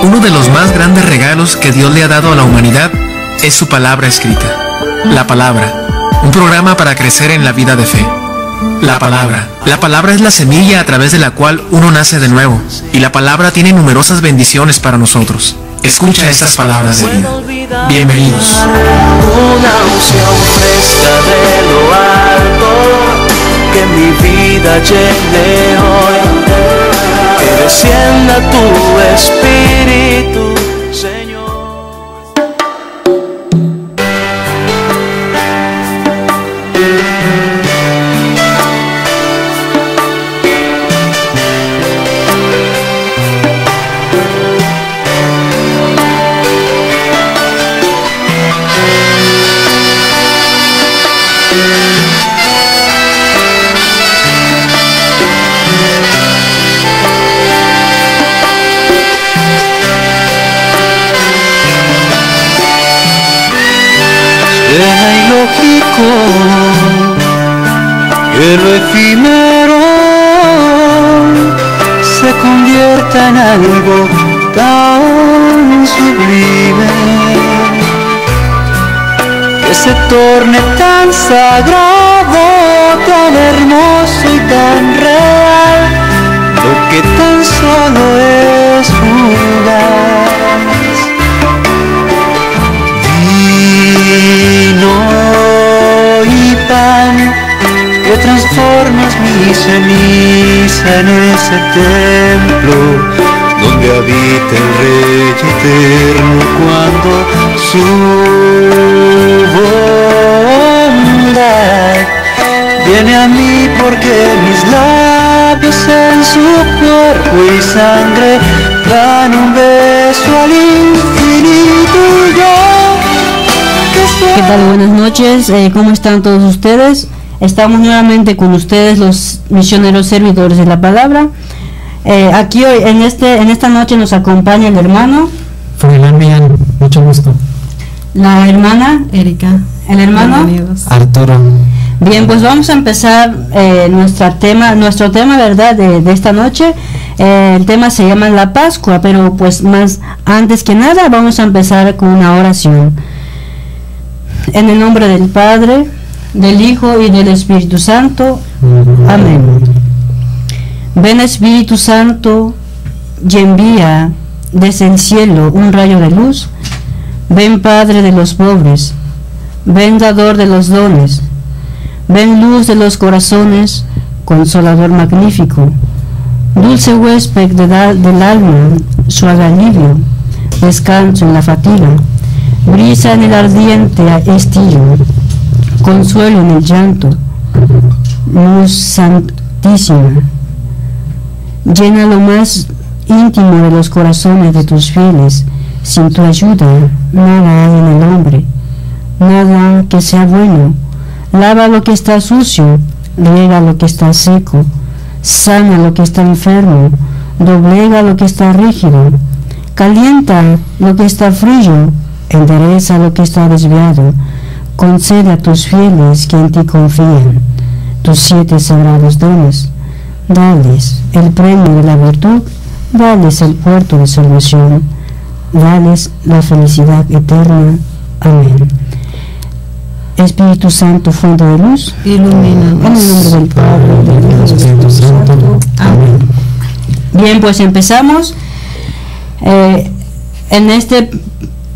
Uno de los más grandes regalos que Dios le ha dado a la humanidad es su palabra escrita. La palabra, un programa para crecer en la vida de fe. La palabra es la semilla a través de la cual uno nace de nuevo, y la palabra tiene numerosas bendiciones para nosotros. Escucha estas palabras de vida. Bienvenidos. Una unción fresca de lo alto, que mi vida llene hoy, que descienda tu espíritu, Señor. Es ilógico que lo efímero se convierta en algo tan sublime, que se torne tan sagrado, tan hermoso y tan real, lo que tan solo es fugaz. Vino y pan, que transformas mi ceniza en ese templo donde habita el Rey eterno, cuando su bondad viene a mí, porque mis labios en su cuerpo y sangre dan un beso al infinito. Y yo, ¿qué tal? Buenas noches, ¿cómo están todos ustedes? Estamos nuevamente con ustedes, los misioneros servidores de la palabra. Aquí hoy, en esta noche nos acompaña el hermano Froilán Millán, mucho gusto. La hermana Erika. El hermano Arturo. Bien, pues vamos a empezar nuestro tema, ¿verdad? De esta noche. El tema se llama la Pascua, pero pues más antes que nada vamos a empezar con una oración. En el nombre del Padre, del Hijo y del Espíritu Santo. Amén. Ven Espíritu Santo y envía desde el cielo un rayo de luz. Ven Padre de los pobres, ven dador de los dones, ven luz de los corazones, consolador magnífico, dulce huésped del alma, suave alivio, descanso en la fatiga, brisa en el ardiente estío, consuelo en el llanto, luz santísima. Llena lo más íntimo de los corazones de tus fieles. Sin tu ayuda nada hay en el hombre, nada que sea bueno. Lava lo que está sucio, riega lo que está seco, sana lo que está enfermo, doblega lo que está rígido, calienta lo que está frío, endereza lo que está desviado. Concede a tus fieles que en ti confían tus 7 sagrados dones. Dales el premio de la virtud, dales el puerto de salvación, dales la felicidad eterna. Amén. Espíritu Santo, fuente de luz, ilumínanos. En el nombre del Padre, del Hijo y del Espíritu Santo. Amén. Bien, pues empezamos en este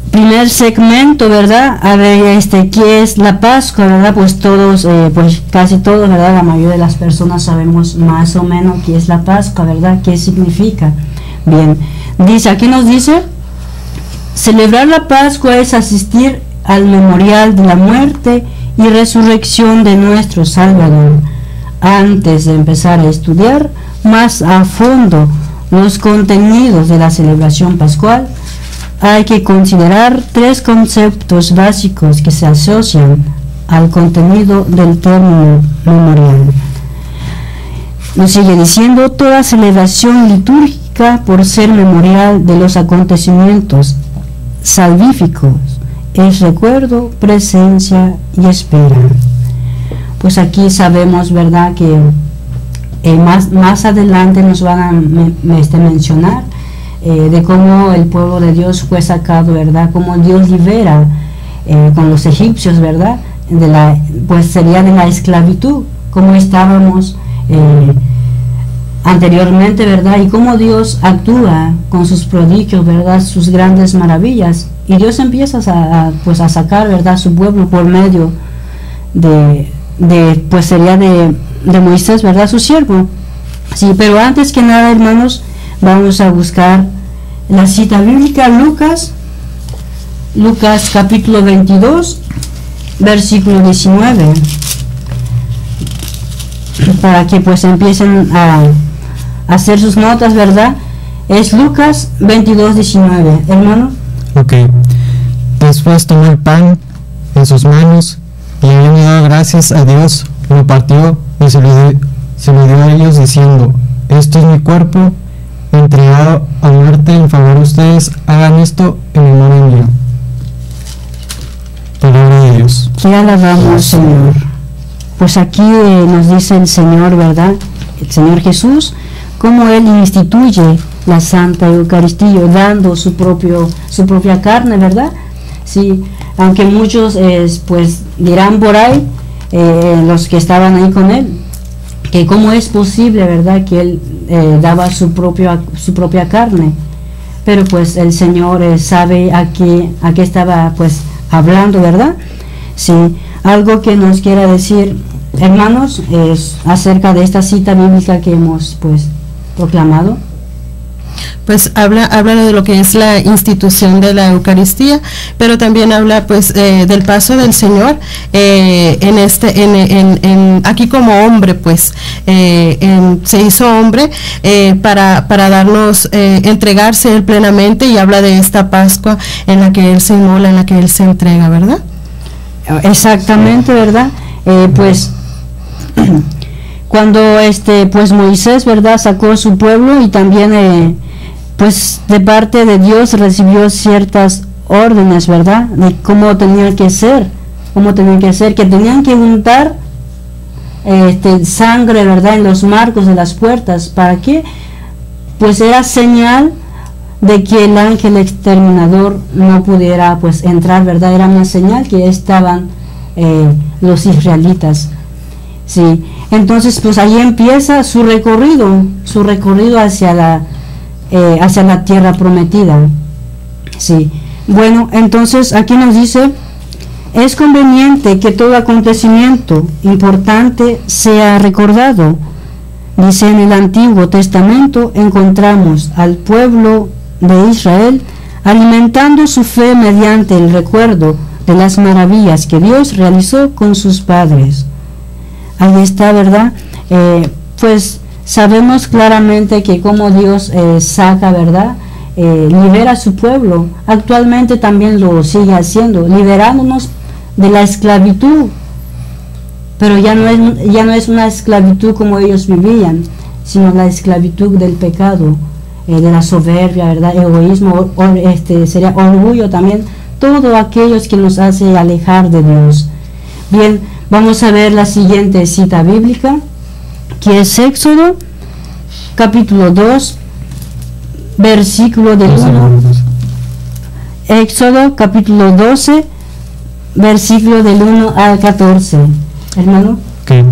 primer segmento, ¿verdad? A ver, ¿qué es la Pascua, verdad? Pues todos, pues casi todos, ¿verdad? La mayoría de las personas sabemos más o menos qué es la Pascua, ¿verdad? ¿Qué significa? Bien, aquí nos dice, celebrar la Pascua es asistir al memorial de la muerte y resurrección de nuestro Salvador. Antes de empezar a estudiar más a fondo los contenidos de la celebración pascual, hay que considerar 3 conceptos básicos que se asocian al contenido del término memorial. Nos sigue diciendo, toda celebración litúrgica, por ser memorial de los acontecimientos salvíficos, es recuerdo, presencia y espera. Pues aquí sabemos, ¿verdad?, que más adelante nos van a mencionar de cómo el pueblo de Dios fue sacado, ¿verdad? Cómo Dios libera con los egipcios, ¿verdad? Pues sería de la esclavitud, como estábamos anteriormente, ¿verdad? Y cómo Dios actúa con sus prodigios, ¿verdad? Sus grandes maravillas. Y Dios empieza a sacar, ¿verdad? Su pueblo por medio pues sería de Moisés, ¿verdad? Su siervo. Sí, pero antes que nada, hermanos, vamos a buscar la cita bíblica, Lucas capítulo 22, versículo 19, para que pues empiecen a hacer sus notas, ¿verdad? Es Lucas 22, 19, hermano. Ok. Después tomó el pan en sus manos y habiendo dado gracias a Dios, lo partió y se lo dio a ellos diciendo: esto es mi cuerpo entregado a muerte en favor de ustedes, hagan esto en memoria mía. Palabra de Dios. Te alabamos, Señor. Pues aquí nos dice el Señor, ¿verdad? El Señor Jesús, cómo Él instituye la Santa Eucaristía, dando su propia carne, ¿verdad? Sí, aunque muchos pues dirán por ahí, los que estaban ahí con Él, que cómo es posible, ¿verdad?, que Él daba su propia carne. Pero pues el Señor sabe a qué estaba pues hablando, ¿verdad? Sí, algo que nos quiera decir, hermanos, es acerca de esta cita bíblica que hemos pues proclamado. Pues habla de lo que es la institución de la Eucaristía, pero también habla pues del paso del Señor aquí como hombre, pues se hizo hombre para darnos, entregarse Él plenamente, y habla de esta Pascua en la que Él se inmola, en la que Él se entrega, ¿verdad? Exactamente, ¿verdad? Pues cuando pues Moisés, ¿verdad?, sacó a su pueblo, y también pues de parte de Dios recibió ciertas órdenes, ¿verdad?, de cómo tenía que ser, que tenían que untar sangre, ¿verdad?, en los marcos de las puertas. ¿Para qué? Pues era señal de que el ángel exterminador no pudiera pues entrar, ¿verdad? Era una señal que estaban los israelitas. Sí, entonces pues ahí empieza su recorrido hacia la tierra prometida. Sí, bueno, entonces aquí nos dice: es conveniente que todo acontecimiento importante sea recordado. Dice, en el Antiguo Testamento encontramos al pueblo de Israel alimentando su fe mediante el recuerdo de las maravillas que Dios realizó con sus padres. Ahí está, ¿verdad? Pues sabemos claramente que como Dios saca, ¿verdad?, libera a su pueblo. Actualmente también lo sigue haciendo, liberándonos de la esclavitud, pero ya no es una esclavitud como ellos vivían, sino la esclavitud del pecado, de la soberbia, ¿verdad?, egoísmo, sería orgullo también, todo aquellos que nos hace alejar de Dios. Bien, vamos a ver la siguiente cita bíblica, que es Éxodo capítulo 2, versículo del 1. Éxodo capítulo 12, versículo del 1 al 14. Hermano. Okay.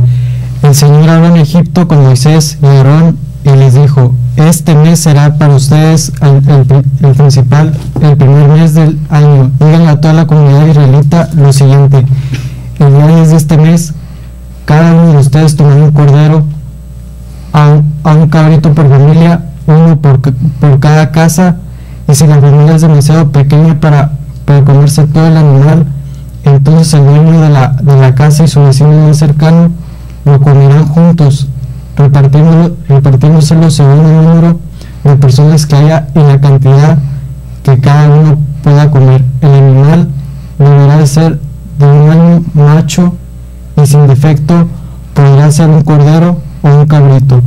El Señor habló en Egipto con Moisés y Aarón y les dijo: este mes será para ustedes el principal, el primer mes del año. Díganle a toda la comunidad israelita lo siguiente: el día 10 de este mes, cada uno de ustedes tomará un cordero, a un cabrito por familia, uno por cada casa, y si la familia es demasiado pequeña para comerse todo el animal, entonces el dueño de la casa y su vecino más cercano lo comerán juntos, repartiéndoselo según el número de personas que haya y la cantidad que cada uno pueda comer. El animal deberá de ser de un año, macho y sin defecto. Podrá ser un cordero o un cabrito.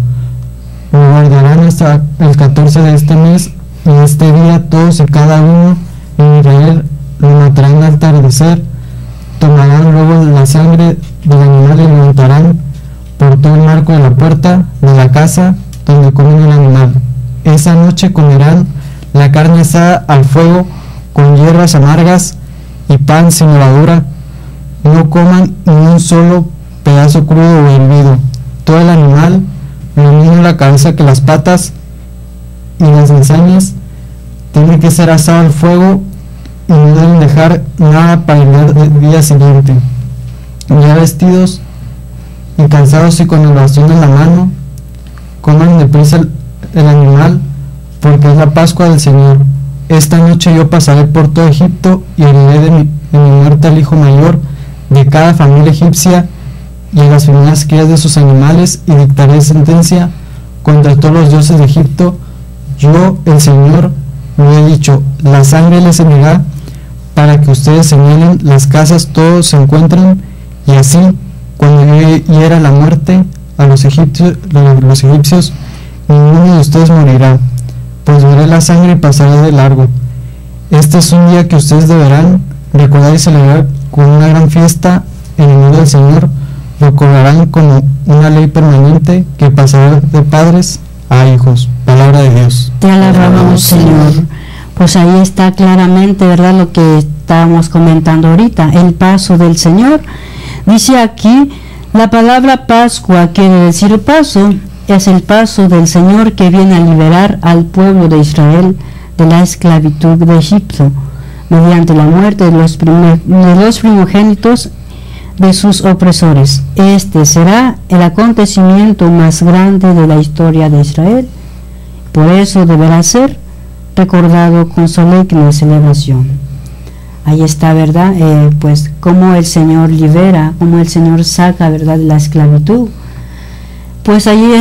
Lo guardarán hasta el 14 de este mes, y este día todos y cada uno en Israel lo matarán al atardecer. Tomarán luego la sangre del animal y lo untarán por todo el marco de la puerta de la casa donde comen el animal. Esa noche comerán la carne asada al fuego con hierbas amargas y pan sin levadura. No coman ni un solo pedazo crudo o hervido. Todo el animal, lo mismo la cabeza que las patas y las entrañas, tiene que ser asado al fuego y no deben dejar nada para el día siguiente. Ya vestidos y cansados y con el bastón en la mano, coman deprisa el animal, porque es la Pascua del Señor. Esta noche yo pasaré por todo Egipto y heriré de mi muerte al hijo mayor de cada familia egipcia y a las primeras crías de sus animales, y dictaré sentencia contra todos los dioses de Egipto. Yo, el Señor, lo he dicho. La sangre les seguirá para que ustedes señalen las casas todos se encuentran, y así, cuando yo hiera la muerte a los egipcios, ninguno de ustedes morirá, pues veré la sangre y pasaré de largo. Este es un día que ustedes deberán recordar y celebrar con una gran fiesta en honor del Señor. Lo cobrarán como una ley permanente que pasará de padres a hijos. Palabra de Dios. Te alabamos, Señor. Pues ahí está claramente, ¿verdad?, lo que estábamos comentando ahorita, el paso del Señor. Dice aquí, la palabra Pascua quiere decir paso, es el paso del Señor que viene a liberar al pueblo de Israel de la esclavitud de Egipto, mediante la muerte de los primogénitos de sus opresores. Este será el acontecimiento más grande de la historia de Israel. Por eso deberá ser recordado con solemne celebración. Ahí está, ¿verdad? Pues cómo el Señor libera, cómo el Señor saca, ¿verdad?, de la esclavitud. Pues ahí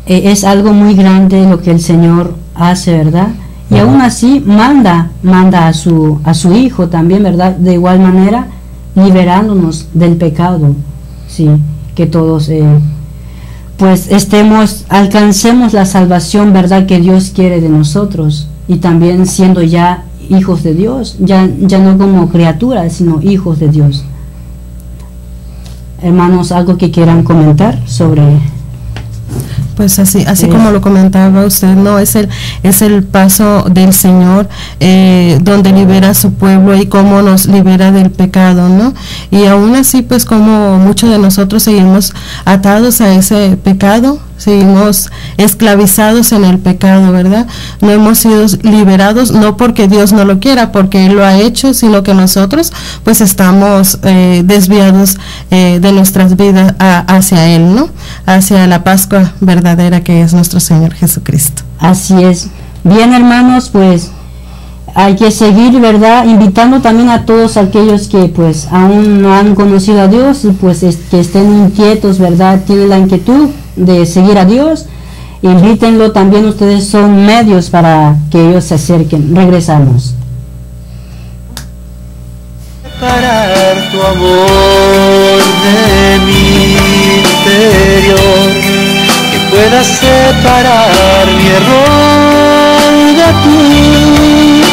es algo muy grande lo que el Señor hace, ¿verdad? Y aún así manda a su Hijo también, ¿verdad?, de igual manera, liberándonos del pecado, sí, que todos pues alcancemos la salvación, ¿verdad?, que Dios quiere de nosotros, y también siendo ya hijos de Dios, ya no como criaturas, sino hijos de Dios. Hermanos, ¿algo que quieran comentar sobre? Pues así como lo comentaba usted, no es el paso del Señor, donde libera a su pueblo y cómo nos libera del pecado, ¿no? Y aún así, pues como muchos de nosotros seguimos atados a ese pecado, seguimos esclavizados en el pecado, ¿verdad? No hemos sido liberados, no porque Dios no lo quiera, porque Él lo ha hecho, sino que nosotros pues estamos desviados de nuestras vidas hacia Él, ¿no? Hacia la Pascua verdadera que es nuestro Señor Jesucristo. Así es. Bien, hermanos, pues hay que seguir, ¿verdad?, invitando también a todos aquellos que pues aún no han conocido a Dios, y pues que estén inquietos, ¿verdad?, tienen la inquietud de seguir a Dios, invítenlo también. Ustedes son medios para que ellos se acerquen. Regresamos. Separar tu amor de mi interior, que pueda separar mi error de tu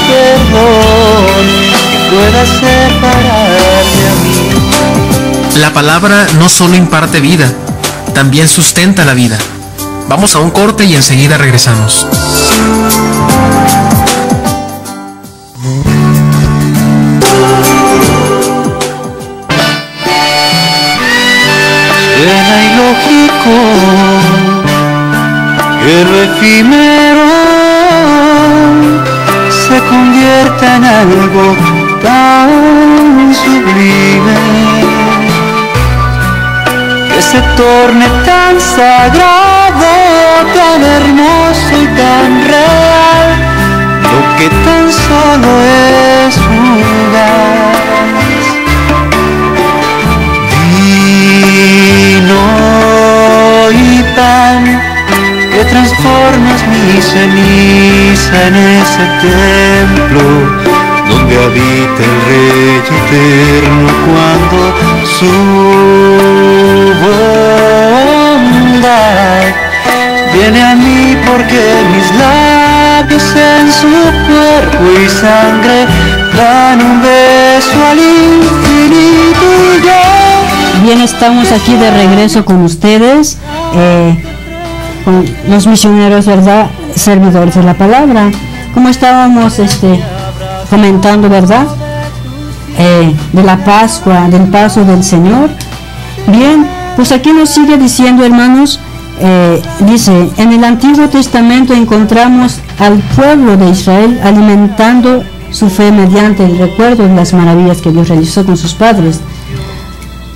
perdón, que pueda separarme a mí. La palabra no solo imparte vida, también sustenta la vida. Vamos a un corte y enseguida regresamos. Suena ilógico que lo efímero se convierta en algo tan sublime, que se torne tan sagrado, tan hermoso y tan real, lo que tan solo es fugaz. Vino y pan, que transformas mi ceniza en ese templo donde habita el Rey eterno, cuando su bondad viene a mí, porque mis labios en su cuerpo y sangre dan un beso al infinito. Y yo, bien, estamos aquí de regreso con ustedes, con los misioneros, ¿verdad?, servidores de la palabra. Como estábamos comentando, ¿verdad? De la Pascua, del paso del Señor. Bien, pues aquí nos sigue diciendo, hermanos, dice, en el Antiguo Testamento encontramos al pueblo de Israel alimentando su fe mediante el recuerdo de las maravillas que Dios realizó con sus padres.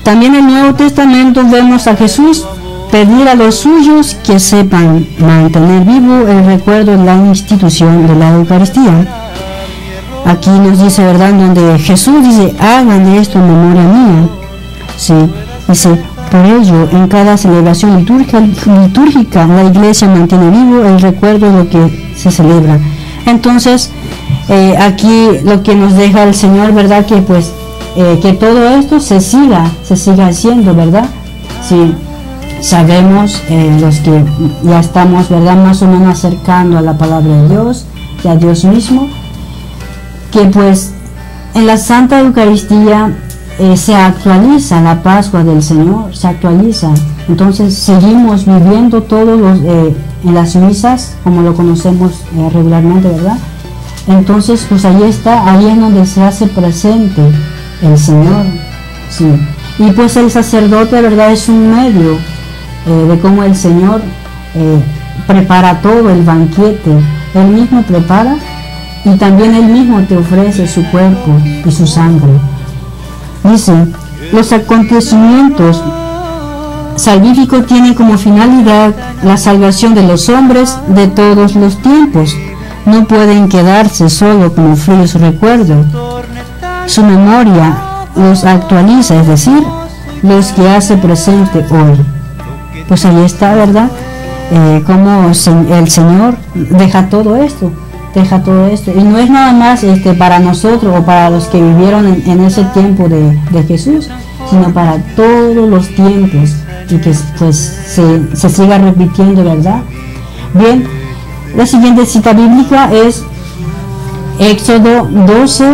También en el Nuevo Testamento vemos a Jesús pedir a los suyos que sepan mantener vivo el recuerdo de la institución de la Eucaristía. Aquí nos dice, ¿verdad?, donde Jesús dice, hagan esto en memoria mía. Sí, dice, por ello, en cada celebración litúrgica, la Iglesia mantiene vivo el recuerdo de lo que se celebra. Entonces, aquí lo que nos deja el Señor, ¿verdad?, que pues que todo esto se siga haciendo, ¿verdad? Sí, sabemos los que ya estamos, ¿verdad?, más o menos acercando a la palabra de Dios y a Dios mismo, que pues en la Santa Eucaristía se actualiza la Pascua del Señor, se actualiza. Entonces seguimos viviendo todos los en las misas como lo conocemos regularmente, ¿verdad? Entonces pues ahí es donde se hace presente el Señor, sí. Y pues el sacerdote, ¿verdad?, es un medio de cómo el Señor prepara todo el banquete. Él mismo prepara y también Él mismo te ofrece su cuerpo y su sangre. Dice, los acontecimientos salvíficos tienen como finalidad la salvación de los hombres de todos los tiempos. No pueden quedarse solo como fríos recuerdos. Su memoria los actualiza, es decir, los que hace presente hoy. Pues ahí está, ¿verdad? Como el Señor deja todo esto. Y no es nada más para nosotros o para los que vivieron en ese tiempo de Jesús, sino para todos los tiempos, y que pues se siga repitiendo, ¿verdad? Bien, la siguiente cita bíblica es Éxodo 12,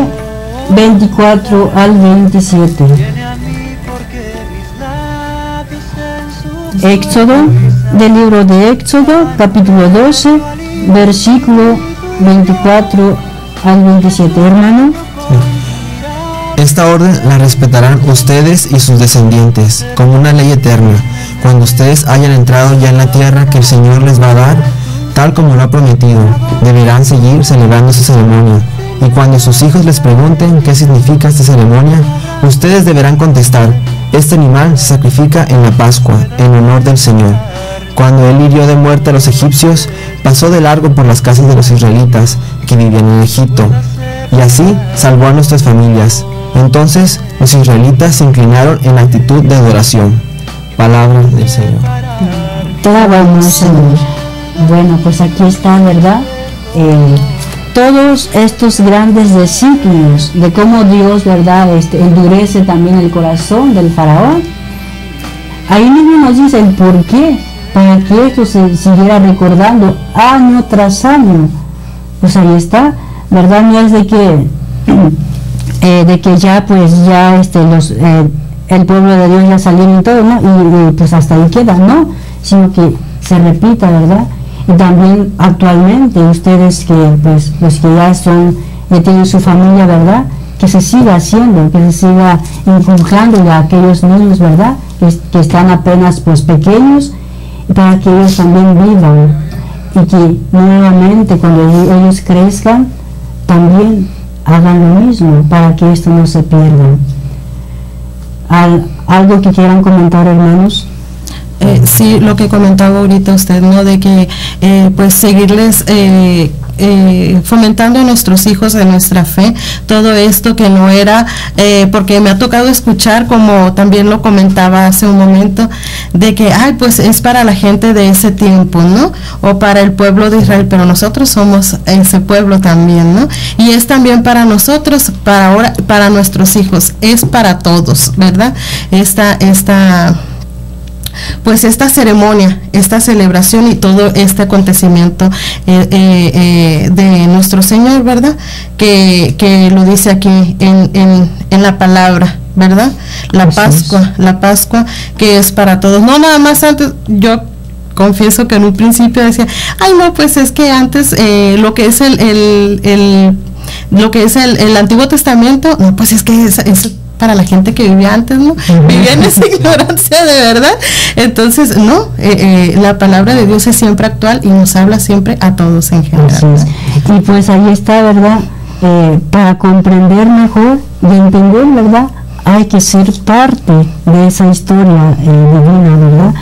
24 al 27. Éxodo, del libro de Éxodo, capítulo 12, versículo 24 al 27, hermano. Esta orden la respetarán ustedes y sus descendientes como una ley eterna, cuando ustedes hayan entrado ya en la tierra que el Señor les va a dar, tal como lo ha prometido. Deberán seguir celebrando esa ceremonia, y cuando sus hijos les pregunten qué significa esta ceremonia, ustedes deberán contestar: este animal se sacrifica en la Pascua, en honor del Señor. Cuando él hirió de muerte a los egipcios, pasó de largo por las casas de los israelitas que vivían en Egipto, y así salvó a nuestras familias. Entonces los israelitas se inclinaron en actitud de adoración. Palabra del Señor. Te alabamos, Señor. Bueno, pues aquí está, ¿verdad? Todos estos grandes designios de cómo Dios, ¿verdad?, endurece también el corazón del faraón. Ahí mismo nos dice el por qué, para que esto se siguiera recordando año tras año. Pues ahí está, ¿verdad? No es de que ya pues ya el pueblo de Dios ya salieron y todo, ¿no? Y pues hasta ahí queda, ¿no? Sino que se repita, ¿verdad? Y también actualmente ustedes que pues los que ya tienen su familia, ¿verdad?, que se siga haciendo, que se siga inculcando a aquellos niños, ¿verdad?, que están apenas pues pequeños, para que ellos también vivan, y que nuevamente cuando ellos crezcan también hagan lo mismo, para que esto no se pierda. ¿Algo que quieran comentar, hermanos? Sí, lo que comentaba ahorita usted, ¿no?, de que pues seguirles fomentando a nuestros hijos en nuestra fe, todo esto que no era, porque me ha tocado escuchar, como también lo comentaba hace un momento, de que, pues es para la gente de ese tiempo, ¿no?, o para el pueblo de Israel, pero nosotros somos ese pueblo también, ¿no?, y es también para nosotros, para ahora, para nuestros hijos, es para todos, ¿verdad? Pues esta ceremonia, esta celebración y todo este acontecimiento de nuestro Señor, ¿verdad?, que lo dice aquí en la palabra, ¿verdad? La Pascua que es para todos. No nada más antes, yo confieso que en un principio decía, ay no, pues es que antes lo que es lo que es el Antiguo Testamento, no, pues es que es para la gente que vivía antes, ¿no? Vivía en esa ignorancia de verdad. Entonces, no, la palabra de Dios es siempre actual y nos habla siempre a todos en general. Y pues ahí está, ¿verdad? Para comprender mejor y entender, ¿verdad? Hay que ser parte de esa historia divina, ¿verdad?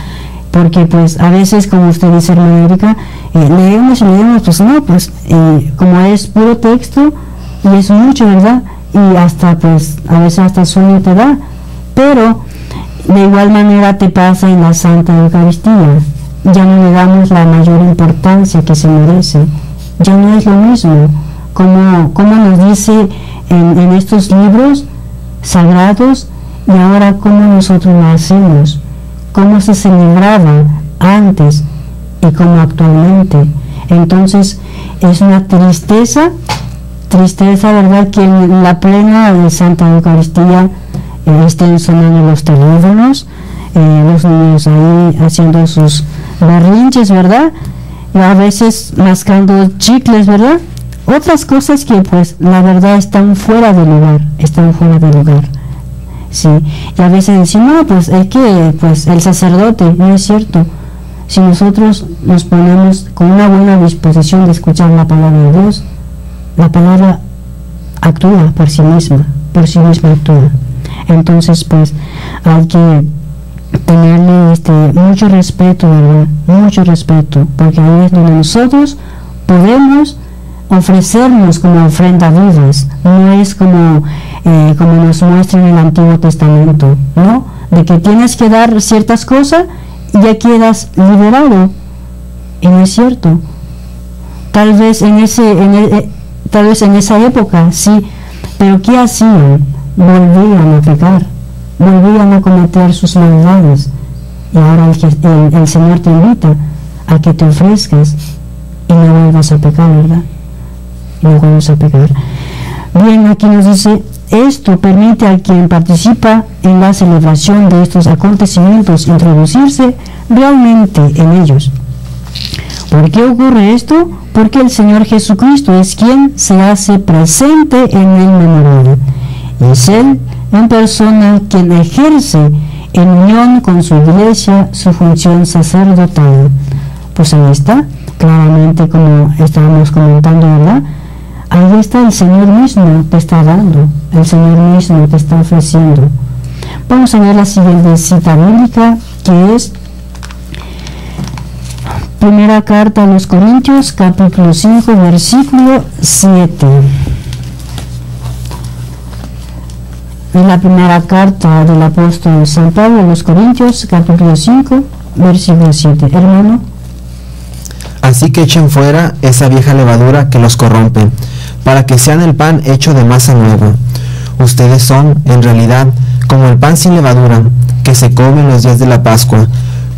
Porque pues a veces, como usted dice, hermana Erika, leemos, pues no, pues como es puro texto y es mucho, ¿verdad? Y hasta pues a veces hasta sueño te da, pero de igual manera te pasa en la Santa Eucaristía. Ya no le damos la mayor importancia que se merece, ya no es lo mismo, como nos dice en estos libros sagrados, y ahora cómo nosotros lo hacemos, cómo se celebraba antes y cómo actualmente. Entonces es una tristeza, ¿verdad?, que en la plena de Santa Eucaristía estén sonando los teléfonos, los niños ahí haciendo sus berrinches, ¿verdad?, y a veces mascando chicles, ¿verdad?, otras cosas que pues la verdad están fuera de lugar, sí. Y a veces decimos, no, pues es que pues el sacerdote, no es cierto. Si nosotros nos ponemos con una buena disposición de escuchar la palabra de Dios, la palabra actúa por sí misma actúa. Entonces pues hay que tenerle mucho respeto, ¿verdad? Mucho respeto, porque ahí es donde nosotros podemos ofrecernos como ofrenda vivas. No es como nos muestra en el Antiguo Testamento, ¿no?, de que tienes que dar ciertas cosas y ya quedas liberado. Y no es cierto. Tal vez en esa época sí, pero ¿qué hacían? Volvían a pecar, volvían a cometer sus maldades. Y ahora el Señor te invita a que te ofrezcas y no vuelvas a pecar, ¿verdad? Y no vuelvas a pecar. Bien, aquí nos dice, esto permite a quien participa en la celebración de estos acontecimientos introducirse realmente en ellos. ¿Por qué ocurre esto? Porque el Señor Jesucristo es quien se hace presente en el memorial. Y es Él en persona quien ejerce en unión con su iglesia su función sacerdotal. Pues ahí está, claramente, como estábamos comentando, ¿verdad? Ahí está, el Señor mismo te está dando, el Señor mismo te está ofreciendo. Vamos a ver la siguiente cita bíblica, que es primera carta a los Corintios, capítulo 5, versículo 7. Es la primera carta del apóstol San Pablo a los Corintios, capítulo 5, versículo 7. Hermano. Así que echen fuera esa vieja levadura que los corrompe, para que sean el pan hecho de masa nueva. Ustedes son, en realidad, como el pan sin levadura, que se come en los días de la Pascua,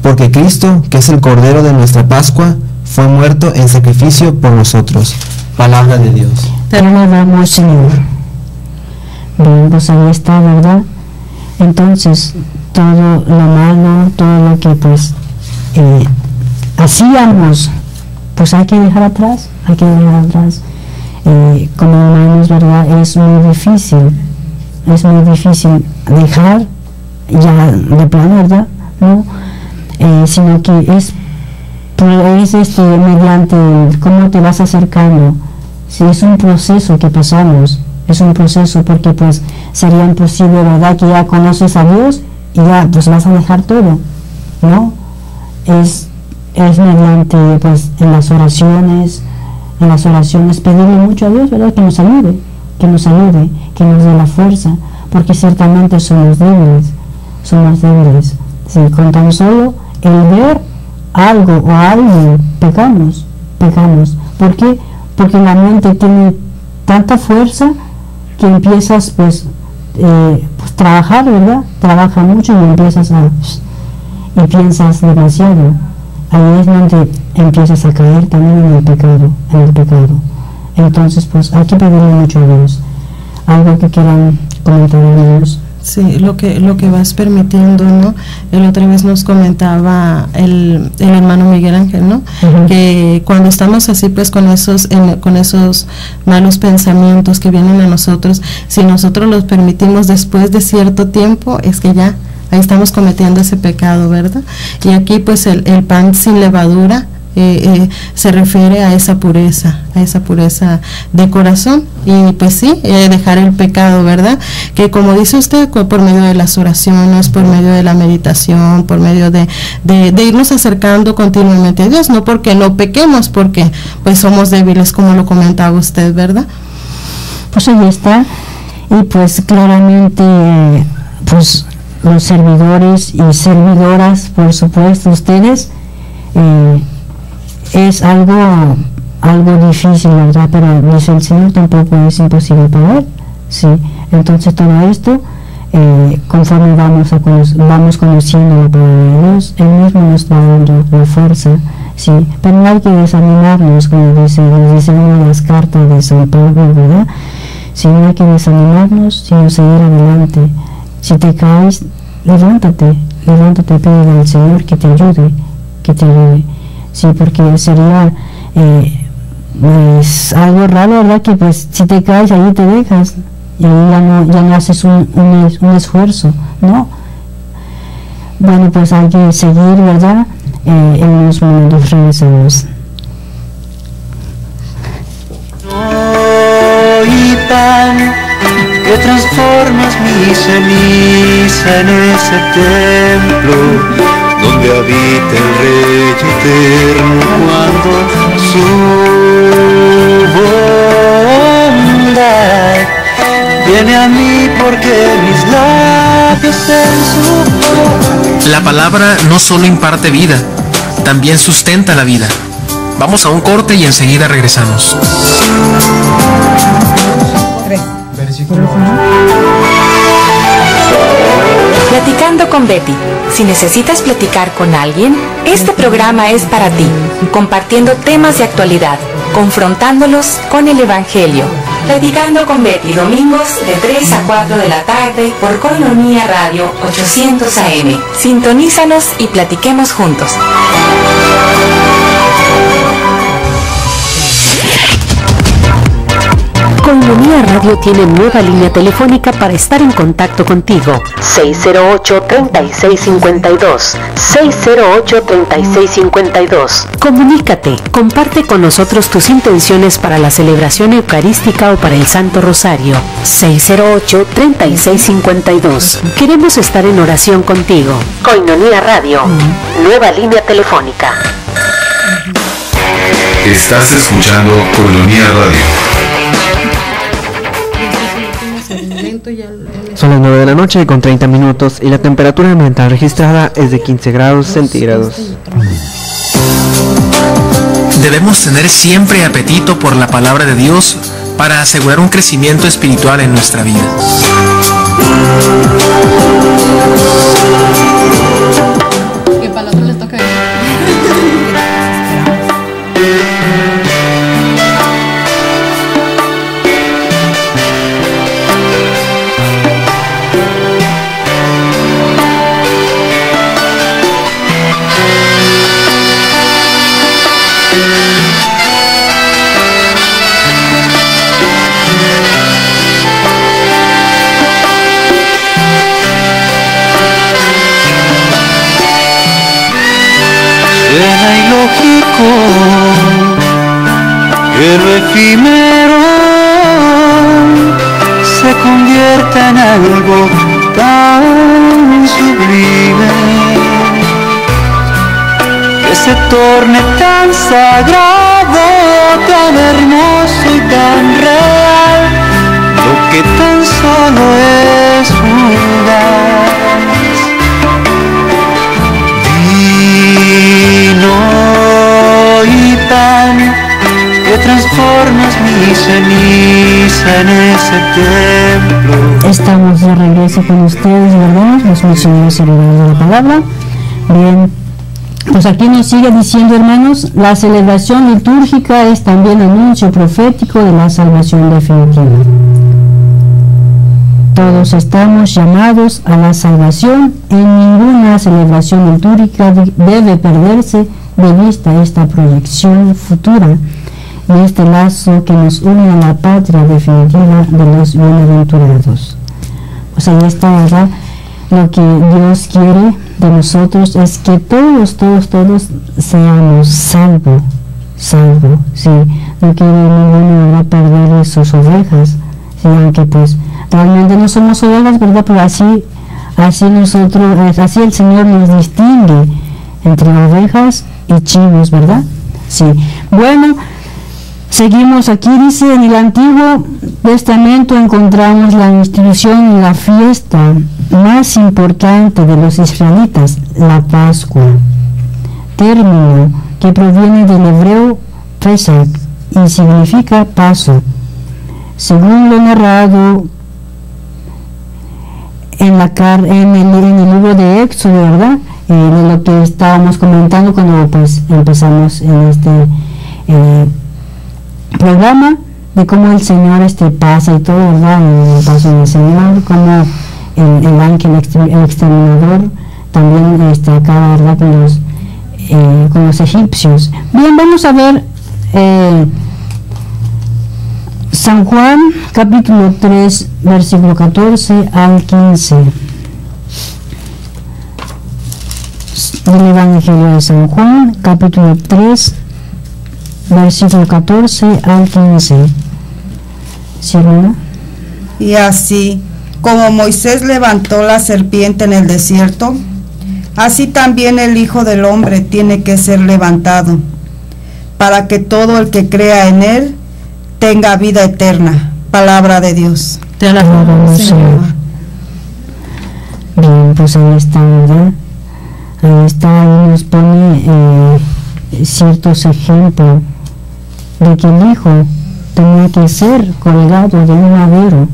porque Cristo, que es el Cordero de nuestra Pascua, fue muerto en sacrificio por nosotros. Palabra de Dios. Te alabamos, Señor. Bien, pues ahí está, ¿verdad? Entonces, todo lo malo, todo lo que pues hacíamos, pues hay que dejar atrás, como humanos, ¿verdad? Es muy difícil dejar ya de plano, ¿verdad? ¿No? Sino que es mediante cómo te vas acercando. Si es un proceso que pasamos, es un proceso, porque pues sería imposible, ¿verdad?, que ya conoces a Dios y ya pues vas a dejar todo, ¿no? Es mediante pues en las oraciones pedirle mucho a Dios, ¿verdad?, que nos ayude, que nos dé la fuerza, porque ciertamente somos débiles. Si con tan solo el ver algo o a alguien pecamos. ¿Por qué? Porque la mente tiene tanta fuerza que empiezas pues trabajar, ¿verdad? Trabaja mucho y y piensas demasiado. Ahí es donde empiezas a caer también en el pecado. Entonces pues hay que pedirle mucho a Dios. Algo que quieran comentar, amigos. Sí, lo que vas permitiendo, ¿no? La otra vez nos comentaba el hermano Miguel Ángel, ¿no? Que cuando estamos así, pues con esos malos pensamientos que vienen a nosotros, si nosotros los permitimos después de cierto tiempo, es que ya ahí estamos cometiendo ese pecado, ¿verdad? Y aquí pues el pan sin levadura se refiere a esa pureza de corazón, y pues sí, dejar el pecado, ¿verdad? Que como dice usted, por medio de las oraciones, por medio de la meditación, por medio de irnos acercando continuamente a Dios, no porque no pequemos, porque pues somos débiles, como lo comentaba usted, ¿verdad? Pues ahí está, y pues claramente pues los servidores y servidoras, por supuesto, ustedes, es algo difícil, ¿verdad? Pero dice el Señor, tampoco es imposible para Él, ¿sí? Entonces todo esto, conforme vamos conociendo la palabra de Dios, Él mismo nos va dando la fuerza, ¿sí? Pero no hay que desanimarnos, como nos dice una de las cartas de San Pablo, ¿verdad? Si no hay que desanimarnos, sino seguir adelante. Si te caes, levántate, pídele al Señor que te ayude. Sí, porque sería pues algo raro, ¿verdad? Que pues si te caes, ahí te dejas y ahí ya no haces un esfuerzo, ¿no? Bueno, pues hay que seguir, ¿verdad? En unos momentos regresamos. Y pan que transformas mi ceniza en ese templo donde habita el Rey eterno, cuando su bondad viene a mí porque mis labios en su boca. La palabra no solo imparte vida, también sustenta la vida. Vamos a un corte y enseguida regresamos. Platicando con Betty. Si necesitas platicar con alguien, este programa es para ti, compartiendo temas de actualidad, confrontándolos con el Evangelio. Platicando con Betty, domingos de 3 a 4 de la tarde por Koinonia Radio 800 AM. Sintonízanos y platiquemos juntos. Koinonia Radio tiene nueva línea telefónica para estar en contacto contigo. 608-3652. 608-3652. Comunícate, comparte con nosotros tus intenciones para la celebración eucarística o para el Santo Rosario. 608-3652. Queremos estar en oración contigo. Koinonia Radio, nueva línea telefónica. Estás escuchando Koinonia Radio. Son las 9 de la noche con 30 minutos y la temperatura ambiental registrada es de 15 grados centígrados. Debemos tener siempre apetito por la palabra de Dios para asegurar un crecimiento espiritual en nuestra vida. Que para el otro les toca. Suena ilógico que lo efímero se convierta en algo tan sublime, que se torne tan sagrado, tan hermoso y tan real, lo que tan solo es fugaz. Vino y pan que transformas mi ceniza en ese templo. Estamos de regreso con ustedes, ¿verdad? Los misioneros servidores de la palabra. Bien, pues aquí nos sigue diciendo, hermanos, la celebración litúrgica es también anuncio profético de la salvación definitiva. Todos estamos llamados a la salvación. En ninguna celebración litúrgica debe perderse de vista esta proyección futura y este lazo que nos une a la patria definitiva de los bienaventurados. O sea, esta verdad, lo que Dios quiere de nosotros es que todos seamos salvos, sí, no quiere ninguno perder sus ovejas, sí, aunque pues realmente no somos ovejas, ¿verdad? Pero así nosotros, así el Señor nos distingue entre ovejas y chivos, ¿verdad? Sí. Bueno, seguimos aquí, dice, en el Antiguo Testamento encontramos la institución y la fiesta más importante de los israelitas, la Pascua, término que proviene del hebreo Pesach y significa paso. Según lo narrado en el libro de Éxodo, ¿verdad? De lo que estábamos comentando cuando pues empezamos en este programa, de cómo el Señor pasa y todo, ¿verdad? El paso del Señor, como el ángel exterminador también acaba, ¿verdad? Con los egipcios. Bien, vamos a ver San Juan capítulo 3 versículo 14 al 15 del Evangelio de San Juan capítulo 3 versículo 14 al 15. ¿Sí, hermana? Y así como Moisés levantó la serpiente en el desierto, así también el Hijo del Hombre tiene que ser levantado, para que todo el que crea en él tenga vida eterna. Palabra de Dios. Te alabamos, Señor. Bien, pues ahí está, ¿verdad? Ahí está, ahí nos pone ciertos ejemplos de que el Hijo tenía que ser colgado de un madero,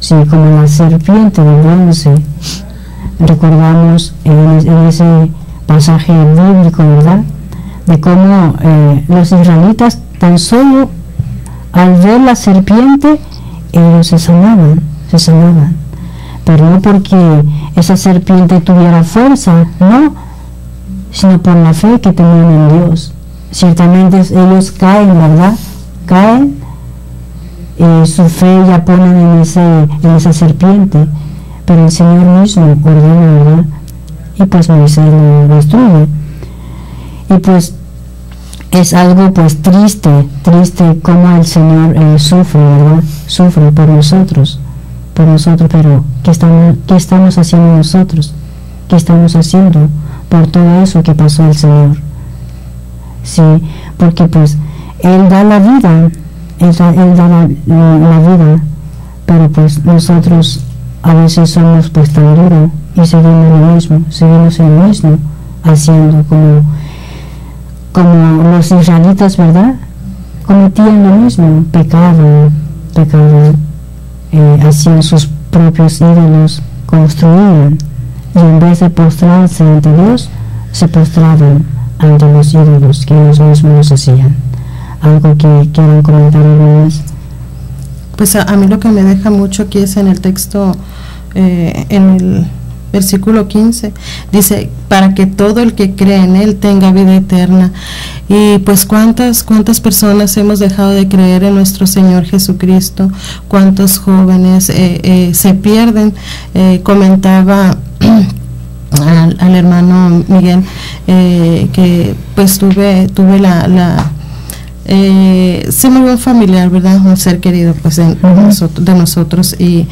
sí, como la serpiente de bronce. Recordamos en ese pasaje bíblico, ¿verdad?, de cómo los israelitas tan solo al ver la serpiente ellos se sanaban, pero no porque esa serpiente tuviera fuerza, no, sino por la fe que tenían en Dios. Ciertamente ellos caen, ¿verdad? Caen, su fe ya ponen en esa serpiente, pero el Señor mismo ordena, ¿verdad? Y pues Moisés lo destruye. Y pues es algo pues triste como el Señor sufre, ¿verdad? Sufre por nosotros, pero ¿qué estamos haciendo nosotros? ¿Qué estamos haciendo por todo eso que pasó el Señor? Sí, porque pues Él da la vida, Él da la vida, pero pues nosotros a veces somos pues tan duros y seguimos en lo mismo, haciendo como los israelitas, ¿verdad? Cometían lo mismo, pecado, hacían sus propios ídolos, construían, y en vez de postrarse ante Dios, se postraban ante los ídolos que ellos mismos hacían. ¿Algo que quieran comentar, hermanas? Pues a mí lo que me deja mucho aquí es en el texto, en el versículo 15, dice, para que todo el que cree en Él tenga vida eterna. Y pues cuántas personas hemos dejado de creer en nuestro Señor Jesucristo, cuántos jóvenes se pierden. Comentaba al hermano Miguel que pues tuve se murió un familiar, ¿verdad? Un ser querido pues de nosotros y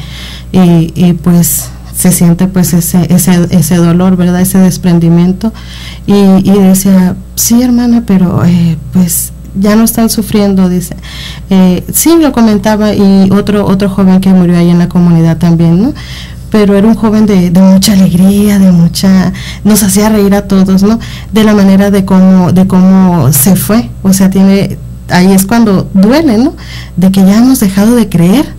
pues se siente pues ese dolor, ¿verdad? Ese desprendimiento y decía, sí, hermana, pero pues ya no están sufriendo, dice. Sí, lo comentaba, y otro joven que murió ahí en la comunidad también, ¿no? Pero era un joven de mucha alegría, nos hacía reír a todos, ¿no? De la manera de cómo se fue, o sea, ahí es cuando duele, ¿no? De que ya hemos dejado de creer,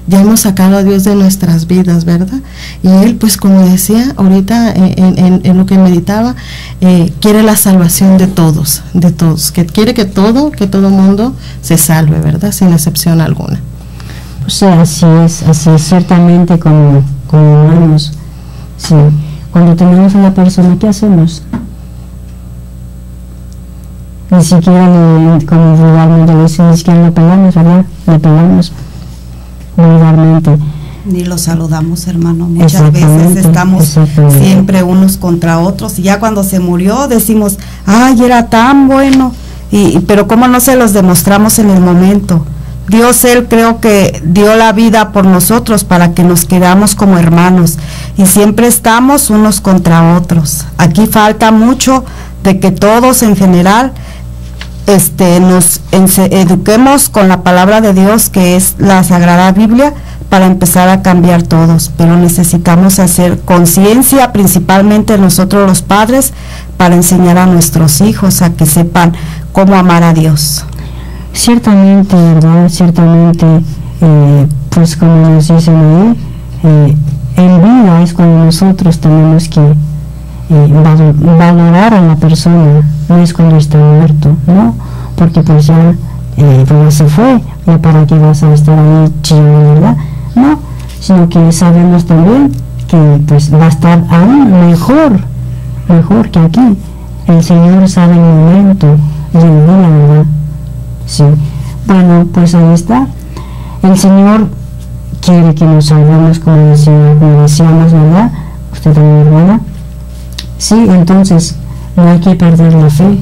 ya hemos sacado a Dios de nuestras vidas, ¿verdad? Y Él, pues como decía ahorita en lo que meditaba, quiere la salvación de todos, que quiere que todo mundo se salve, ¿verdad? Sin excepción alguna. O sea, así es, ciertamente como humanos. Sí. Cuando tenemos a la persona, ¿qué hacemos? Ni siquiera, como vulgarmente dicen, ni siquiera le pegamos, ¿verdad? Le pegamos vulgarmente. Ni lo saludamos, hermano. Muchas veces estamos siempre unos contra otros y ya cuando se murió decimos, ay, era tan bueno, pero cómo no se los demostramos en el momento. Dios, Él creo que dio la vida por nosotros para que nos quedamos como hermanos y siempre estamos unos contra otros. Aquí falta mucho de que todos en general nos eduquemos con la palabra de Dios, que es la Sagrada Biblia, para empezar a cambiar todos, pero necesitamos hacer conciencia, principalmente nosotros los padres, para enseñar a nuestros hijos a que sepan cómo amar a Dios. Ciertamente, ¿verdad? Ciertamente, pues como nos dicen ahí, en vida es cuando nosotros tenemos que valorar a la persona, no es cuando está muerto, ¿no? Porque pues ya se fue, ya para qué vas a estar ahí chillando, ¿verdad? No, sino que sabemos también que pues va a estar aún mejor que aquí. El Señor sabe el momento y el día, ¿verdad? Sí. Bueno, pues ahí está. El Señor quiere que nos salvemos, como decíamos, ¿verdad? Usted también, hermana. Sí, entonces no hay que perder la fe,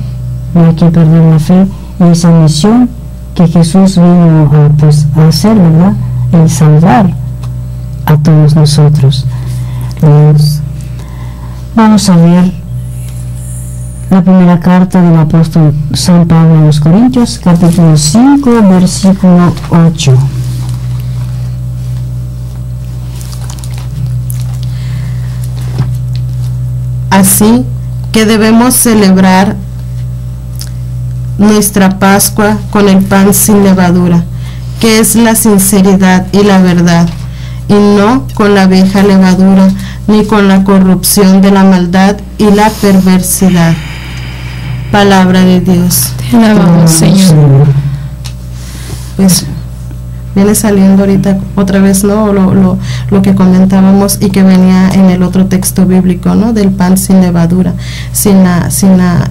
y esa misión que Jesús vino a hacer, ¿verdad? El salvar a todos nosotros. Vamos a ver la primera carta del apóstol San Pablo a los Corintios, capítulo 5, versículo 8. Así que debemos celebrar nuestra Pascua con el pan sin levadura, que es la sinceridad y la verdad, y no con la vieja levadura, ni con la corrupción de la maldad y la perversidad. Palabra de Dios. Te alabamos, Señor. Pues viene saliendo ahorita otra vez, ¿no? Lo que comentábamos y que venía en el otro texto bíblico, ¿no? Del pan sin levadura, sin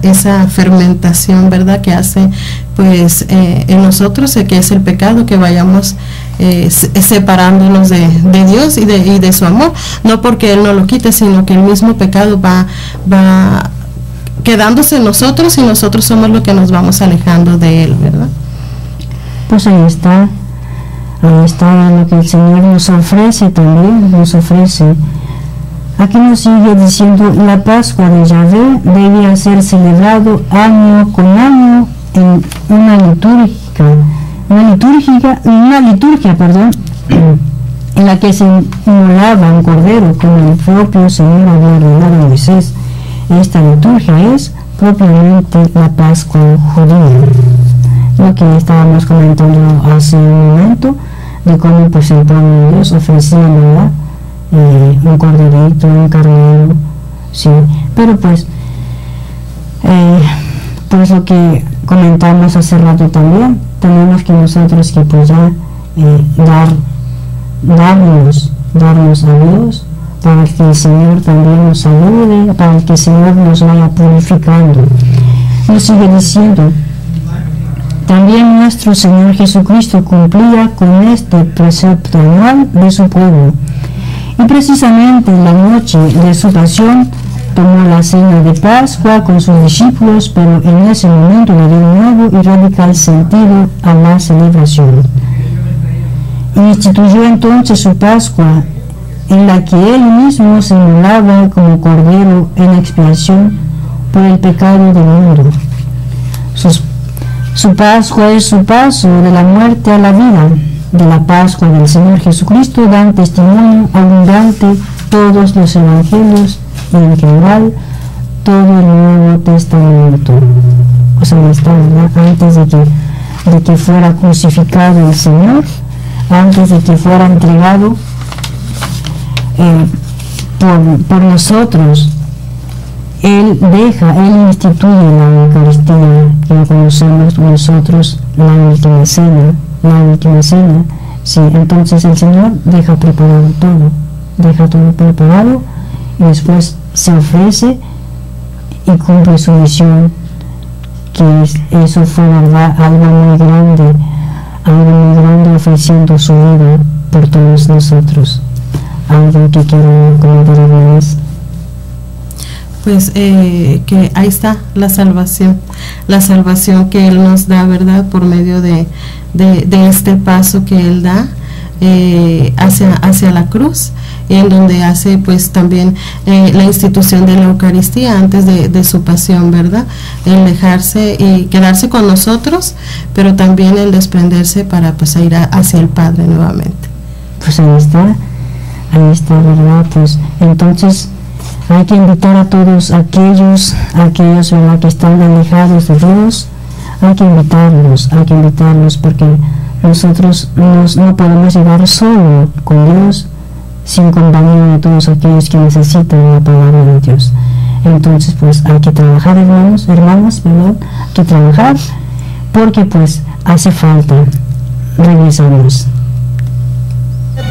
esa fermentación, ¿verdad? Que hace, pues, en nosotros, que es el pecado, que vayamos separándonos de Dios y de su amor, no porque Él no lo quite, sino que el mismo pecado va quedándose en nosotros y nosotros somos los que nos vamos alejando de Él, ¿verdad? Pues ahí está lo que el Señor nos ofrece también, Aquí nos sigue diciendo, la Pascua de Yahvé debía ser celebrado año con año en una liturgia, en la que se inmolaba un cordero, como el propio Señor había ordenado a Moisés. Esta liturgia es propiamente la Pascua judía, lo que estábamos comentando hace un momento, de cómo pues el pueblo de Dios ofrecía, ¿verdad? Un corderito, un carnero, sí, pero pues por eso que comentamos hace rato también, tenemos que nosotros que pues ya darnos a Dios, para que el Señor también nos ayude, para que el Señor nos vaya purificando. Nos sigue diciendo, también nuestro Señor Jesucristo cumplía con este precepto anual de su pueblo, y precisamente en la noche de su pasión tomó la cena de Pascua con sus discípulos, pero en ese momento le dio un nuevo y radical sentido a la celebración. Instituyó entonces su Pascua, en la que él mismo se inmolaba como cordero en expiación por el pecado del mundo. Su Pascua es su paso de la muerte a la vida. De la Pascua del Señor Jesucristo dan testimonio abundante todos los evangelios y en general todo el Nuevo Testamento. O sea, antes de que fuera crucificado el Señor, antes de que fuera entregado por nosotros, Él instituye la Eucaristía, que conocemos nosotros, la última cena, Sí, entonces el Señor deja preparado y después se ofrece y cumple su misión, que eso fue, verdad, algo muy grande ofreciendo su vida por todos nosotros. ¿Algo que quiero comentar, hermanas? Pues que ahí está la salvación que Él nos da, ¿verdad? Por medio de este paso que Él da hacia la cruz, en donde hace pues también la institución de la Eucaristía antes de su pasión, ¿verdad? El dejarse y quedarse con nosotros, pero también el desprenderse para pues ir hacia el Padre nuevamente. Pues ahí está, ¿verdad? Pues entonces hay que invitar a todos aquellos, ¿verdad?, que están alejados de Dios. Hay que invitarlos porque nosotros no podemos llegar solo con Dios sin compañía de todos aquellos que necesitan la palabra de Dios. Entonces pues hay que trabajar, hermanas, ¿verdad? Hay que trabajar porque pues hace falta. Regresamos.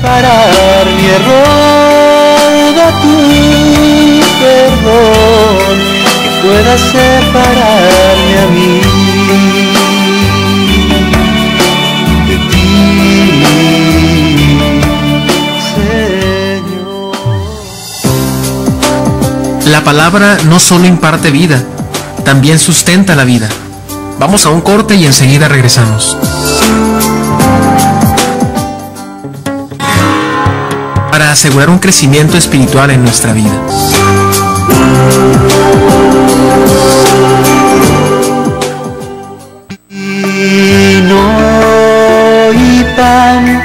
Parar mi error, da tu perdón, que pueda separarme a mí de ti, Señor. La palabra no solo imparte vida, también sustenta la vida. Vamos a un corte y enseguida regresamos. Para asegurar un crecimiento espiritual en nuestra vida. Vino y pan,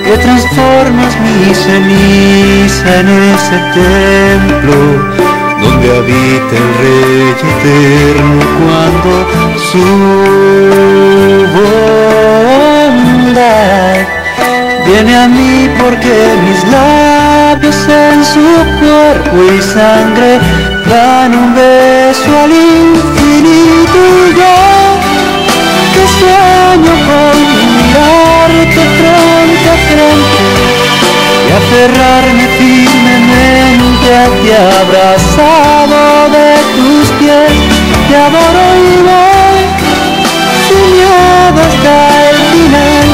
que transformas mi ceniza en ese templo donde habita el Rey eterno, cuando su bondad viene a mí, porque mis labios en su cuerpo y sangre dan un beso al infinito. Y yo que sueño con mirarte frente a frente y aferrarme firmemente a ti, abrazado de tus pies, te adoro y voy sin miedo hasta el final.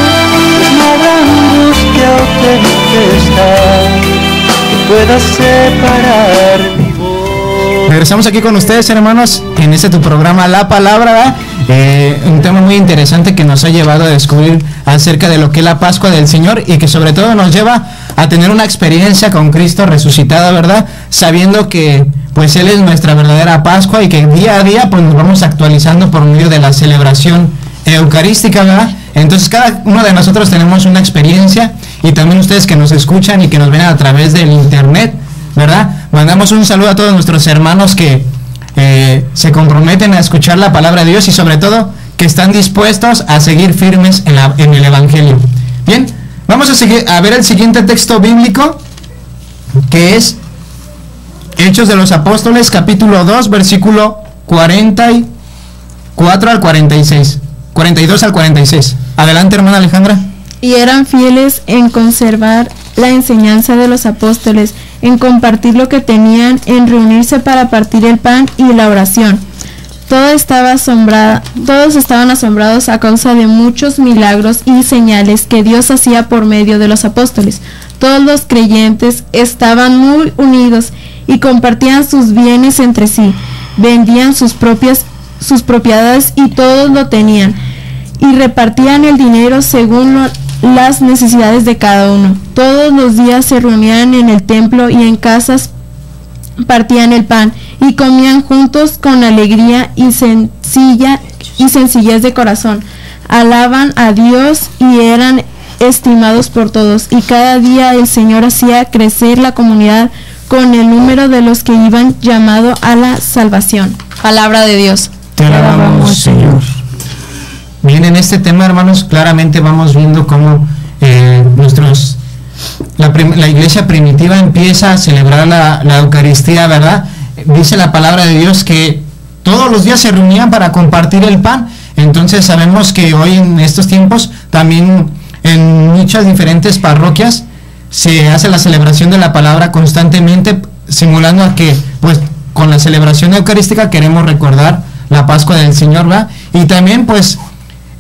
No habrá angustia o tempestad que pueda separar mi voz. Regresamos aquí con ustedes, hermanos, en este tu programa La Palabra, ¿verdad? Un tema muy interesante que nos ha llevado a descubrir acerca de lo que es la Pascua del Señor y que sobre todo nos lleva a tener una experiencia con Cristo resucitado, ¿verdad? Sabiendo que pues Él es nuestra verdadera Pascua y que día a día pues nos vamos actualizando por medio de la celebración eucarística, ¿verdad? Entonces cada uno de nosotros tenemos una experiencia, y también ustedes que nos escuchan y que nos ven a través del internet, ¿verdad? Mandamos un saludo a todos nuestros hermanos que se comprometen a escuchar la palabra de Dios y sobre todo que están dispuestos a seguir firmes en el Evangelio. Bien, vamos a ver el siguiente texto bíblico, que es Hechos de los Apóstoles, capítulo 2, versículo 44 al 46. 42 al 46. Adelante, hermana Alejandra. Y eran fieles en conservar la enseñanza de los apóstoles, en compartir lo que tenían, en reunirse para partir el pan y la oración. Todos estaban asombrados a causa de muchos milagros y señales que Dios hacía por medio de los apóstoles. Todos los creyentes estaban muy unidos y compartían sus bienes entre sí, vendían sus propiedades y todos lo tenían, y repartían el dinero según las necesidades de cada uno. Todos los días se reunían en el templo y en casas partían el pan y comían juntos con alegría y sencillez de corazón. Alaban a Dios y eran estimados por todos, y cada día el Señor hacía crecer la comunidad con el número de los que iban llamado a la salvación. Palabra de Dios. Te alabamos, Señor. Bien, en este tema, hermanos, claramente vamos viendo cómo la iglesia primitiva empieza a celebrar la Eucaristía, ¿verdad? Dice la palabra de Dios que todos los días se reunían para compartir el pan. Entonces sabemos que hoy en estos tiempos también en muchas diferentes parroquias se hace la celebración de la palabra constantemente, simulando a que pues con la celebración eucarística queremos recordar la Pascua del Señor, ¿va? Y también pues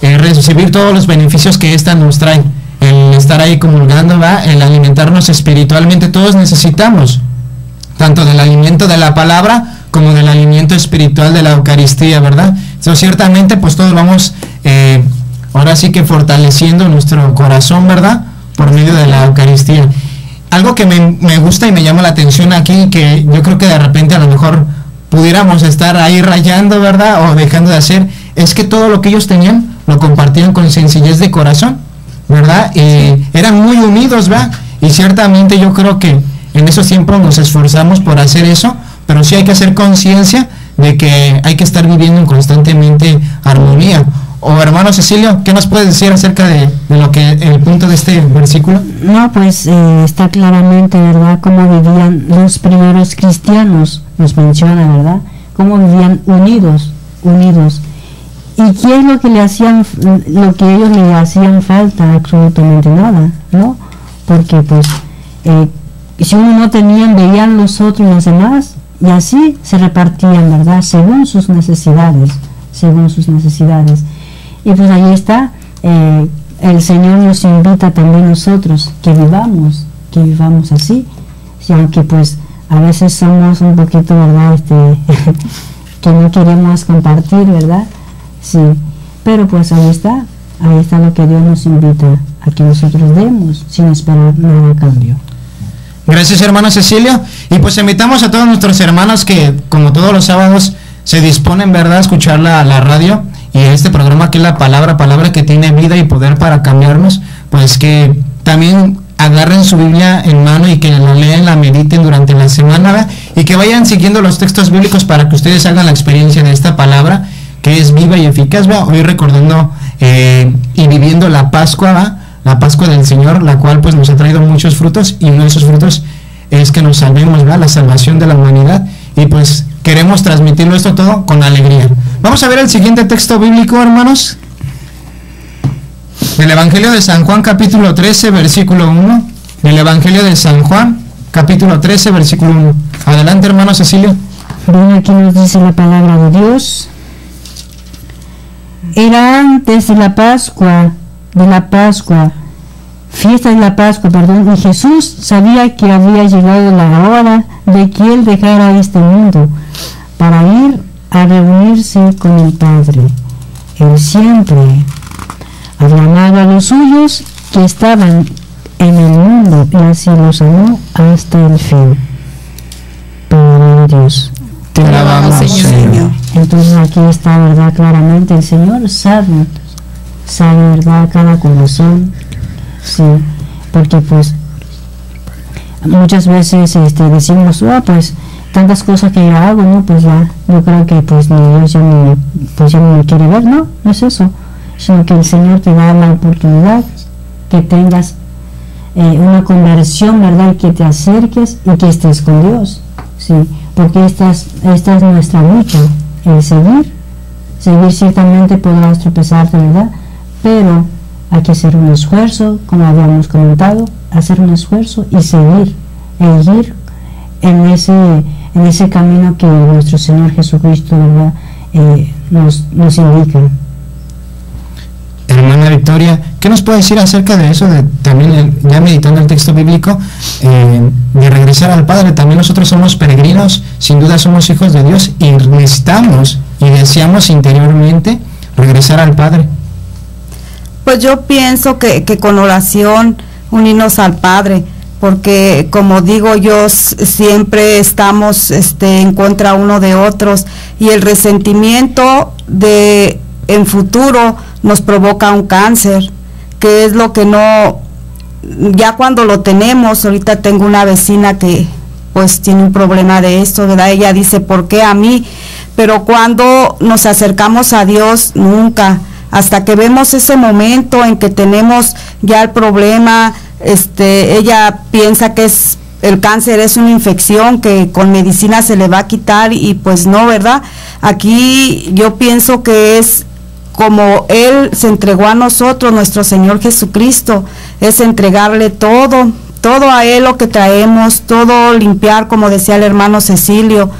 recibir todos los beneficios que ésta nos trae, el estar ahí comulgando, ¿va? El alimentarnos espiritualmente. Todos necesitamos tanto del alimento de la palabra como del alimento espiritual de la Eucaristía, ¿verdad? Entonces, ciertamente pues todos vamos ahora sí que fortaleciendo nuestro corazón, ¿verdad? Por medio de la Eucaristía. Algo que me gusta y me llama la atención aquí, que yo creo que de repente a lo mejor pudiéramos estar ahí rayando, ¿verdad? O dejando de hacer, es que todo lo que ellos tenían lo compartían con sencillez de corazón, ¿verdad? Y eran muy unidos, ¿verdad? Y ciertamente yo creo que en esos tiempos nos esforzamos por hacer eso, pero sí hay que hacer conciencia de que hay que estar viviendo en constantemente armonía. O hermano Cecilio, ¿qué nos puedes decir acerca de lo que el punto de este versículo? No, pues está claramente, ¿verdad?, cómo vivían los primeros cristianos, nos menciona, ¿verdad?, cómo vivían unidos. ¿Y qué es lo que ellos le hacían falta? Absolutamente nada, ¿no? Porque pues si uno no tenía, veían los otros y los demás, y así se repartían, ¿verdad?, según sus necesidades. Y pues ahí está, el Señor nos invita también nosotros que vivamos así, y aunque pues a veces somos un poquito, ¿verdad?, que no queremos compartir, ¿verdad? Sí, pero pues ahí está lo que Dios nos invita a que nosotros demos sin esperar nada a cambio. Gracias, hermano Cecilio. Y pues invitamos a todos nuestros hermanos que, como todos los sábados, se disponen, ¿verdad?, a escuchar la radio y este programa que es la palabra que tiene vida y poder para cambiarnos, pues que también agarren su Biblia en mano y que la lean, la mediten durante la semana, ¿verdad?, y que vayan siguiendo los textos bíblicos para que ustedes hagan la experiencia de esta palabra que es viva y eficaz, ¿verdad? Hoy recordando y viviendo la Pascua, ¿verdad?, la Pascua del Señor, la cual pues nos ha traído muchos frutos, y uno de esos frutos es que nos salvemos, ¿verdad?, la salvación de la humanidad, y pues queremos transmitirlo esto todo con alegría. Vamos a ver el siguiente texto bíblico, hermanos, del Evangelio de San Juan, capítulo 13, versículo 1. Del Evangelio de San Juan, capítulo 13, versículo 1. Adelante, hermano Cecilio. Bien, aquí nos dice la palabra de Dios. Era antes de la Pascua, fiesta de la Pascua, y Jesús sabía que había llegado la hora de que Él dejara este mundo para ir a reunirse con el Padre. Él siempre había amado a los suyos que estaban en el mundo y así los amó hasta el fin. Palabra de Dios. Te alabamos, Señor. Entonces aquí está, ¿verdad?, claramente el Señor sabe, ¿verdad?, cada corazón. Sí, porque pues muchas veces decimos, pues tantas cosas que yo hago, ¿no? Pues ya, yo creo que pues ni Dios ya no me quiere ver, no es eso, sino que el Señor te da la oportunidad que tengas una conversión, ¿verdad?, y que te acerques y que estés con Dios, sí, porque esta es nuestra lucha, el seguir ciertamente podrás tropezarte, ¿verdad?, pero hay que hacer un esfuerzo, como habíamos comentado, hacer un esfuerzo y seguir, ir en ese camino que nuestro Señor Jesucristo, ¿verdad?, nos indica. Hermana Victoria, ¿qué nos puede decir acerca de eso, de también ya meditando el texto bíblico, de regresar al Padre? También nosotros somos peregrinos, sin duda somos hijos de Dios y necesitamos y deseamos interiormente regresar al Padre. Pues yo pienso que con oración unirnos al Padre, porque como digo yo, siempre estamos en contra uno de otros, y el resentimiento en futuro nos provoca un cáncer, que es lo que no, ya cuando lo tenemos. Ahorita tengo una vecina que pues tiene un problema de esto, ¿verdad? Ella dice, ¿por qué a mí? Pero cuando nos acercamos a Dios, nunca, hasta que vemos ese momento en que tenemos ya el problema, ella piensa que el cáncer es una infección que con medicina se le va a quitar, y pues no, ¿verdad? Aquí yo pienso que es como Él se entregó a nosotros, nuestro Señor Jesucristo, es entregarle todo a Él lo que traemos, todo limpiar, como decía el hermano Cecilio,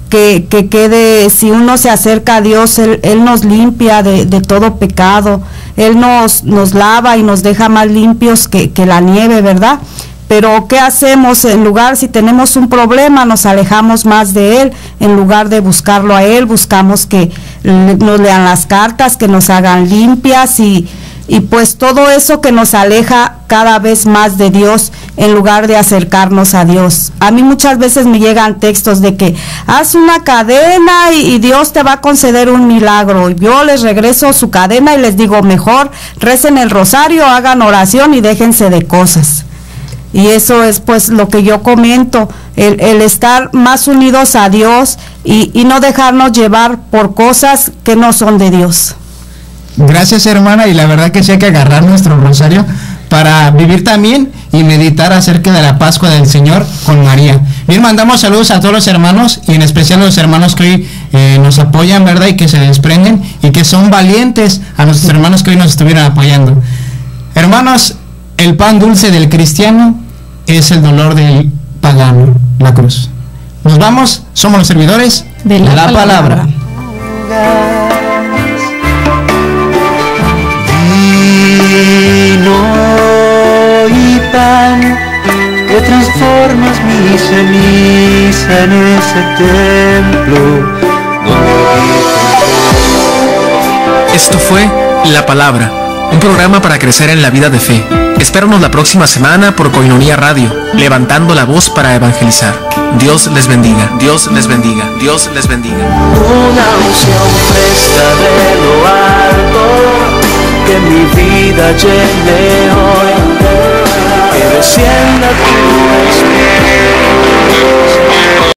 que quede, si uno se acerca a Dios, Él nos limpia de todo pecado, Él nos lava y nos deja más limpios que la nieve, ¿verdad? Pero ¿qué hacemos? En lugar, si tenemos un problema, nos alejamos más de Él, en lugar de buscarlo a Él, buscamos que nos lean las cartas, que nos hagan limpias y pues todo eso que nos aleja cada vez más de Dios en lugar de acercarnos a Dios. A mí muchas veces me llegan textos de que haz una cadena y Dios te va a conceder un milagro. Yo les regreso su cadena y les digo, mejor recen el rosario, hagan oración y déjense de cosas. Y eso es pues lo que yo comento, el estar más unidos a Dios y no dejarnos llevar por cosas que no son de Dios. Gracias, hermana, y la verdad que sí hay que agarrar nuestro rosario para vivir también y meditar acerca de la Pascua del Señor con María. Bien, mandamos saludos a todos los hermanos y en especial a los hermanos que hoy nos apoyan, ¿verdad? Y que se desprenden y que son valientes, a nuestros hermanos que hoy nos estuvieron apoyando. Hermanos, el pan dulce del cristiano es el dolor del pagano, la cruz. Nos vamos, somos los servidores de la palabra. Vino y pan, que transformas mi ceniza en ese templo donde Esto fue La Palabra, un programa para crecer en la vida de fe. Espéranos la próxima semana por Koinonia Radio, levantando la voz para evangelizar. Dios les bendiga, Dios les bendiga, Dios les bendiga. una unción fresca de lo alto, que mi vida llene hoy, que descienda tu espíritu.